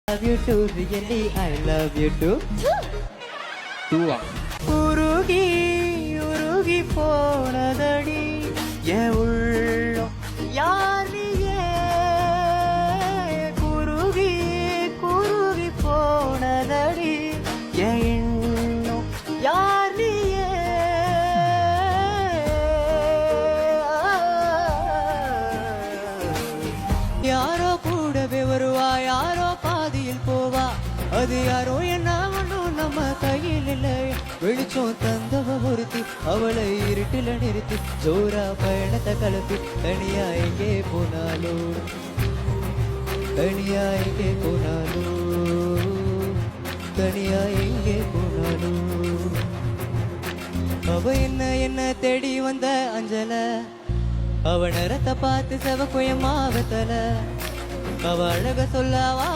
love you too, really I love you too. டூவா உருகி உருகி போனதடி என் உள்ளம் யார் நீயே குருகி குருகி போனதடி என் எண்ணம் யார் நீயே யாரோ கூடவே வருவா யாரோ பாதியில் போவா அது யாரோ என்ன ஒன்றும் நம்ம கையில் இல்லை வெளிச்சம் தந்தவ ஒருத்தி அவளை இருட்டில நிறுத்தி ஜோரா பயணத்தை கலப்பி தனியா எங்கே போனாலோ தனியா எங்கே போனாலோ தனியா எங்கே போனாலோ அவ என்ன தேடி வந்த அஞ்சல அவ நிறத்தை பார்த்து செவக்குயமாவத்தல அவ அழக சொல்லவா